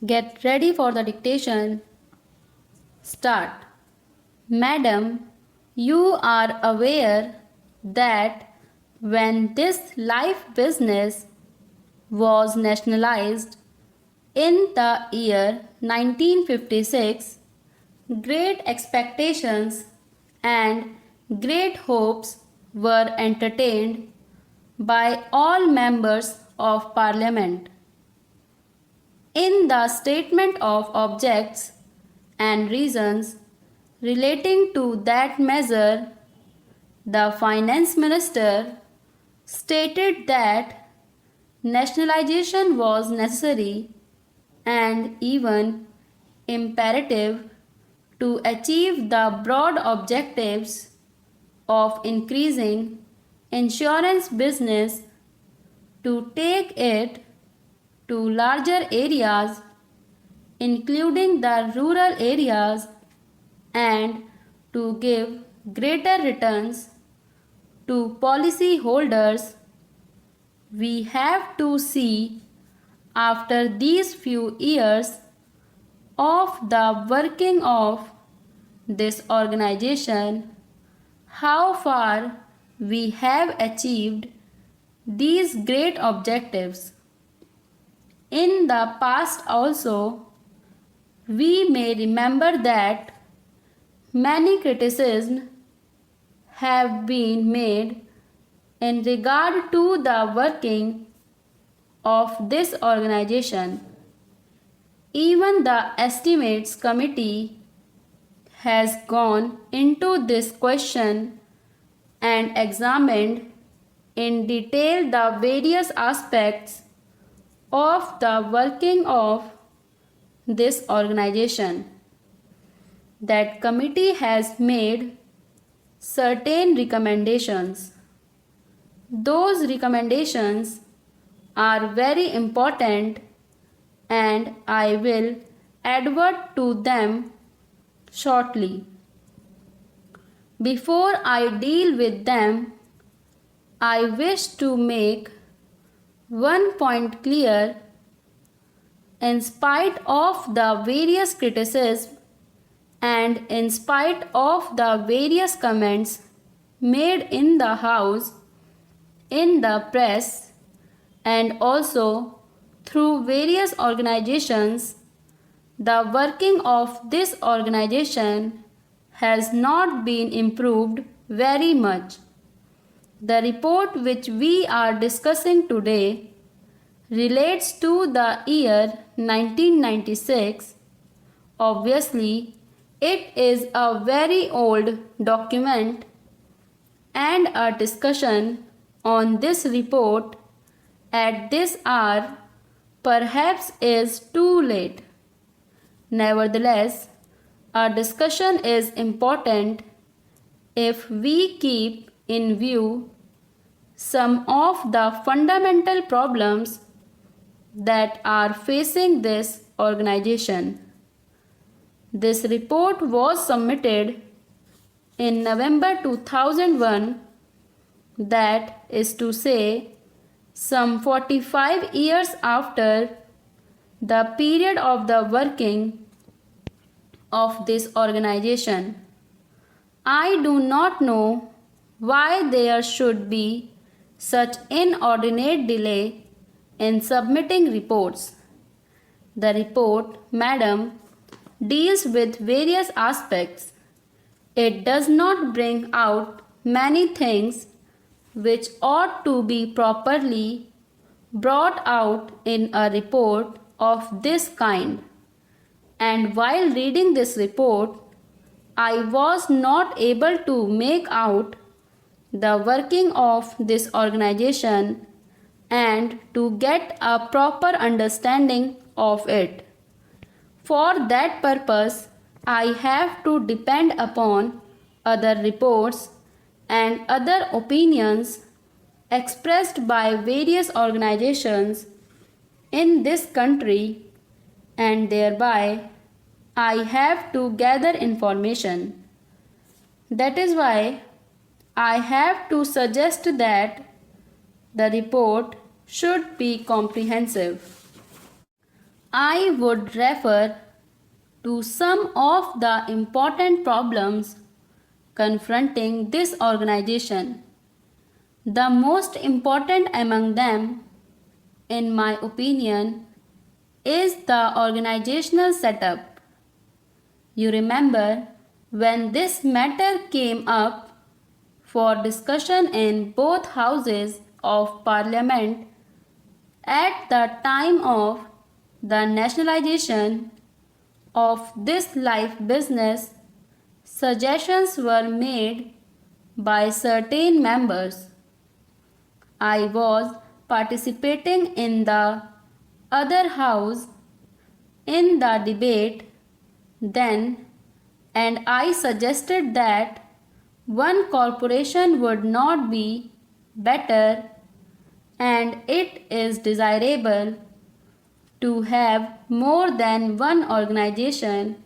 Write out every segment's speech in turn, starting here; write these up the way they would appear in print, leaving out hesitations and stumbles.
Get ready for the dictation. Start. Madam, you are aware that when this life business was nationalized in the year 1956, great expectations and great hopes were entertained by all members of Parliament. In the statement of objects and reasons relating to that measure, the Finance Minister stated that nationalization was necessary and even imperative to achieve the broad objectives of increasing insurance business, to take it to larger areas, including the rural areas, and to give greater returns to policy holders. We have to see, after these few years of the working of this organization, how far we have achieved these great objectives. In the past also, we may remember that many criticisms have been made in regard to the working of this organization. Even the Estimates Committee has gone into this question and examined in detail the various aspects of the working of this organization. That committee has made certain recommendations. Those recommendations are very important and I will advert to them shortly. Before I deal with them, I wish to make one point clear. In spite of the various criticisms and in spite of the various comments made in the House, in the press, and also through various organizations, the working of this organization has not been improved very much. The report which we are discussing today relates to the year 1996. Obviously, it is a very old document and a discussion on this report at this hour perhaps is too late. Nevertheless, a discussion is important if we keep in view some of the fundamental problems that are facing this organization. This report was submitted in November 2001, that is to say, some 45 years after the period of the working of this organization. I do not know why there should be such inordinate delay in submitting reports. The report, madam, deals with various aspects. It does not bring out many things which ought to be properly brought out in a report of this kind. And while reading this report, I was not able to make out the working of this organization and to get a proper understanding of it. For that purpose, I have to depend upon other reports and other opinions expressed by various organizations in this country, and thereby I have to gather information. That is why I have to suggest that the report should be comprehensive. I would refer to some of the important problems confronting this organization. The most important among them, in my opinion, is the organizational setup. You remember when this matter came up for discussion in both houses of parliament at the time of the nationalization of this life business, suggestions were made by certain members. I was participating in the other house in the debate then, and I suggested that one corporation would not be better, and it is desirable to have more than one organization,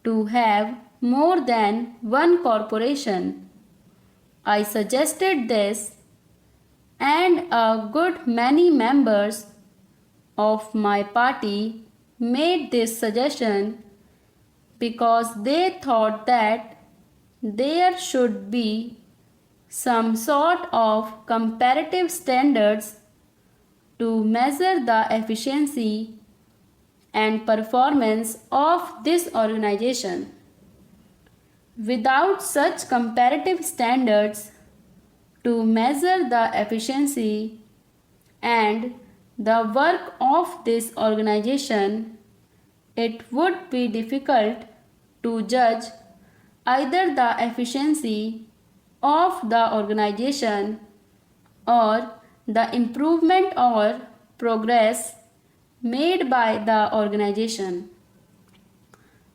to have more than one corporation. I suggested this, and a good many members of my party made this suggestion because they thought that there should be some sort of comparative standards to measure the efficiency and performance of this organization. Without such comparative standards to measure the efficiency and the work of this organization, it would be difficult to judge either the efficiency of the organization or the improvement or progress made by the organization.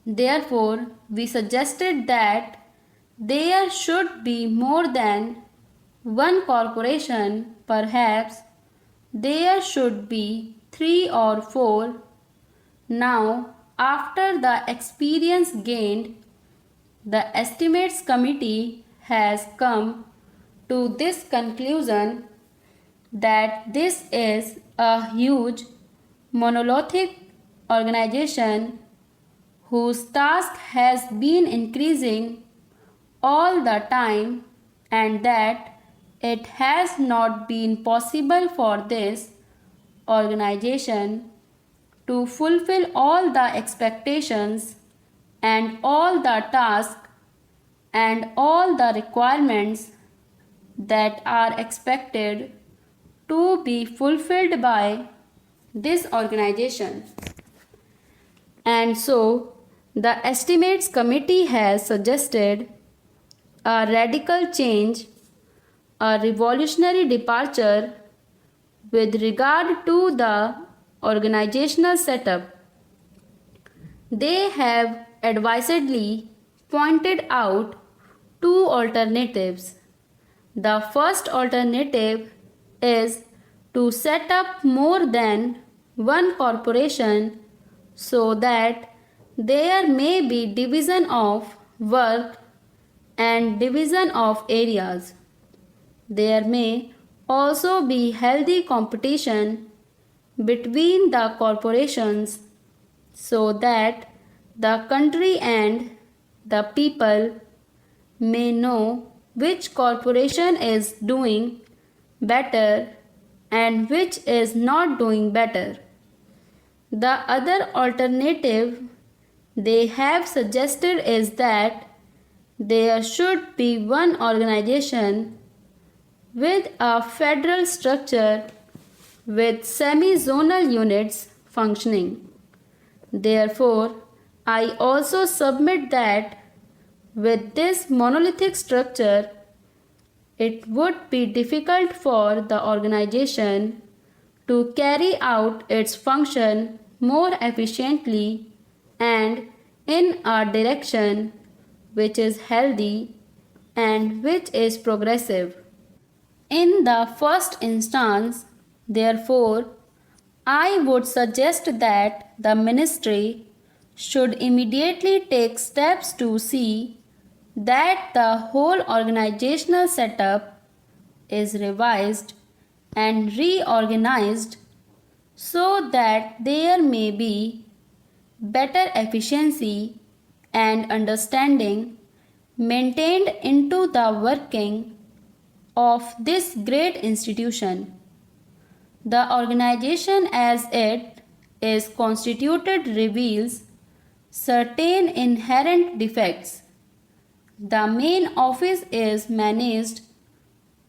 Therefore, we suggested that there should be more than one corporation, perhaps there should be 3 or 4. Now, after the experience gained, the estimates committee has come to this conclusion that this is a huge monolithic organization whose task has been increasing all the time, and that it has not been possible for this organization to fulfill all the expectations and all the tasks and all the requirements that are expected to be fulfilled by this organization. And so, the estimates committee has suggested a radical change, a revolutionary departure with regard to the organizational setup. They have advisedly pointed out 2 alternatives. The first alternative is to set up more than one corporation so that there may be division of work and division of areas. There may also be healthy competition between the corporations so that the country and the people may know which corporation is doing better and which is not doing better. The other alternative they have suggested is that there should be one organization with a federal structure with semi-zonal units functioning. Therefore, I also submit that with this monolithic structure, it would be difficult for the organization to carry out its function more efficiently and in a direction which is healthy and which is progressive. In the first instance, therefore, I would suggest that the ministry should immediately take steps to see that the whole organizational setup is revised and reorganized so that there may be better efficiency and understanding maintained into the working of this great institution. The organization as it is constituted reveals certain inherent defects. The main office is managed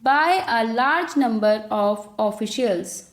by a large number of officials.